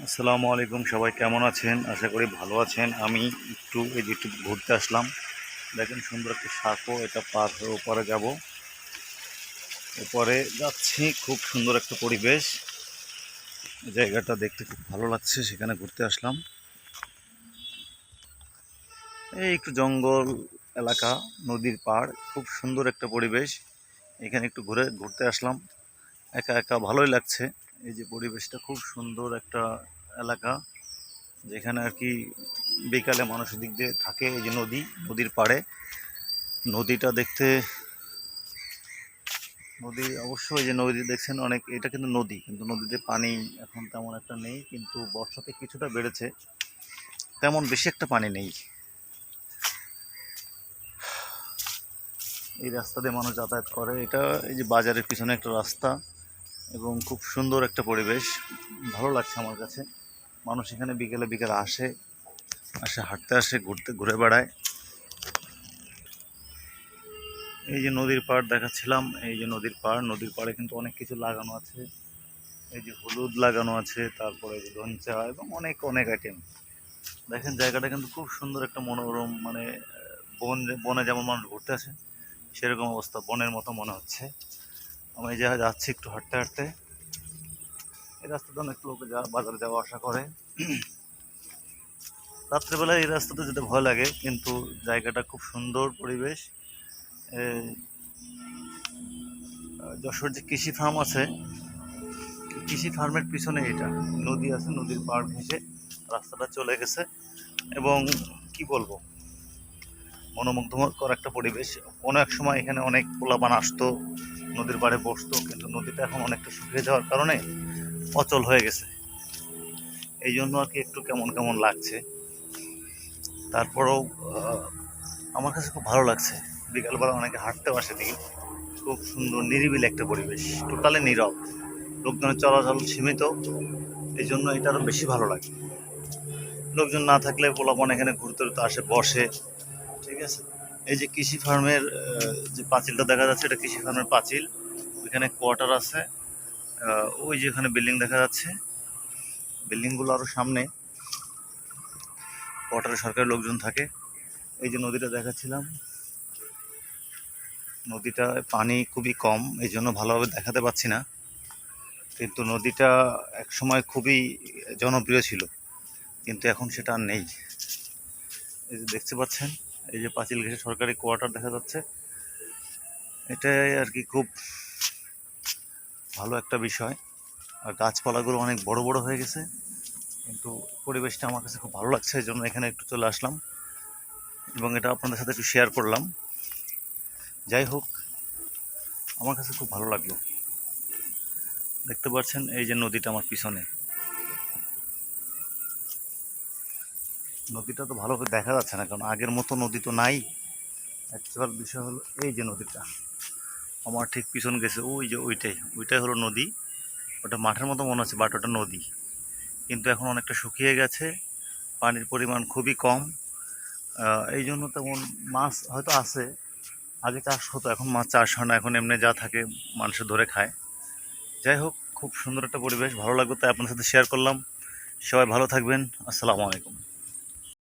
আসসালামু আলাইকুম, সবাই কেমন আছেন? আশা করি ভালো আছেন। আমি একটু ঘুরতে আসলাম। দেখেন সুন্দর একটা সাঁকো, এটা পার হয়ে ওপারে যাব। ওপারে যাচ্ছি, খুব সুন্দর একটা পরিবেশ, জায়গাটা দেখতে খুব ভালো লাগছে, সেখানে ঘুরতে আসলাম। এই একটু জঙ্গল এলাকা, নদীর পাড়, খুব সুন্দর একটা পরিবেশ। এখানে একটু ঘুরতে আসলাম, একা একা ভালোই লাগছে। এই যে পরিবেশটা, খুব সুন্দর একটা এলাকা, যেখানে আর কি বিকালে মানুষ দিক দিয়ে থাকে। এই যে নদীর পাড়ে, নদীটা দেখতে, নদী অবশ্যই, যে নদী দেখছেন অনেক, এটা কিন্তু নদী, কিন্তু নদীতে পানি এখন তেমন একটা নেই, কিন্তু বর্ষাতে কিছুটা বেড়েছে, তেমন বেশি একটা পানি নেই। এই রাস্তা দিয়ে মানুষ যাতায়াত করে। এটা এই যে বাজারের পিছনে একটা রাস্তা, এবং খুব সুন্দর একটা পরিবেশ, ভালো লাগছে আমার কাছে। মানুষ এখানে বিকেলে বিকেলে আসে, হাঁটতে আসে, ঘুরে বেড়ায়। এই যে নদীর পাড় দেখাচ্ছিলাম, এই যে নদীর পাড়ে কিন্তু অনেক কিছু লাগানো আছে। এই যে হলুদ লাগানো আছে, তারপরে যে ধনচা, এবং অনেক অনেক আইটেম। দেখেন জায়গাটা কিন্তু খুব সুন্দর একটা মনোরম, মানে বনে যেমন মানুষ ঘুরতে আসে, সেরকম অবস্থা, বনের মতো মনে হচ্ছে। আমি যাচ্ছি একটু হাঁটতে হাঁটতে। এই রাস্তাতে অনেক লোক বাজারে যাওয়া আসা করে। রাত্রেবেলায় এই রাস্তাতে যেতে ভয় লাগে, কিন্তু জায়গাটা খুব সুন্দর পরিবেশ। যশোর যে কৃষি ফার্ম আছে, কৃষি ফার্মের পিছনে এটা নদী আছে, নদীর পাড় ঘেঁষে রাস্তাটা চলে গেছে, এবং কি বলবো, মনোমুগ্ধকর একটা পরিবেশ। কোনো এক সময় এখানে অনেক পোলাপান আসতো, নদীর পাড়ে বসতো, কিন্তু নদীটা এখন অনেকটা শুকিয়ে যাওয়ার কারণে অচল হয়ে গেছে। এই জন্য আর কি একটু কেমন কেমন লাগছে। তারপরেও আমার কাছে খুব ভালো লাগছে। বিকালবেলা অনেকে হাঁটতেও আসে দেখি। খুব সুন্দর নিরিবিলি একটা পরিবেশ, টোটালি নীরব, লোকজনের চলাচল সীমিত, এই জন্য এটা আরও বেশি ভালো লাগে। লোকজন না থাকলে পোলাপান এখানে ঘুরতে ঘুরতে আসে, বসে। ঠিক আছে, এই যে কৃষি ফার্মের যে পাঁচিলটা দেখা যাচ্ছে, এটা কৃষি ফার্মের পাঁচিল। ওইখানে কোয়ার্টার আছে, ওই যে এখানে বিল্ডিং দেখা যাচ্ছে, বিল্ডিংগুলো আরও সামনে, কোয়ার্টারে সরকারি লোকজন থাকে। এই যে নদীটা দেখাচ্ছিলাম, নদীটায় পানি খুবই কম, এই জন্য ভালোভাবে দেখাতে পাচ্ছি না, কিন্তু নদীটা এক সময় খুবই জনপ্রিয় ছিল, কিন্তু এখন সেটা আর নেই। এই যে দেখতে পাচ্ছেন, এই যে পাঁচিল ঘেঁষে সরকারি কোয়ার্টার দেখা যাচ্ছে, এটাই আর কি খুব ভালো একটা বিষয়। আর গাছপালাগুলো অনেক বড় বড় হয়ে গেছে, কিন্তু পরিবেশটা আমার কাছে খুব ভালো লাগছে, এই জন্য এখানে একটু চলে আসলাম, এবং এটা আপনাদের সাথে একটু শেয়ার করলাম। যাই হোক, আমার কাছে খুব ভালো লাগলো। দেখতে পাচ্ছেন এই যে নদীটা আমার পিছনে, নদীটা তো ভালো করে দেখা যাচ্ছে না, কারণ আগের মতো নদী তো নাই। অ্যাকচুয়াল বিষয় হলো এই যে নদীটা আমার ঠিক পিছন গেছে, ওই যে ওইটাই হলো নদী। ওটা মাঠের মতো মনে হচ্ছে, বাট ওটা নদী, কিন্তু এখন অনেকটা শুকিয়ে গেছে, পানির পরিমাণ খুবই কম। এই জন্য তেমন মাছ হয়তো আছে, আগে চাষ হতো, এখন মাছ চাষ হয় না, এখন এমনি যা থাকে মানুষ ধরে খায়। যাই হোক, খুব সুন্দর একটা পরিবেশ, ভালো লাগলো, তাই আপনার সাথে শেয়ার করলাম। সবাই ভালো থাকবেন। আসসালামু আলাইকুম।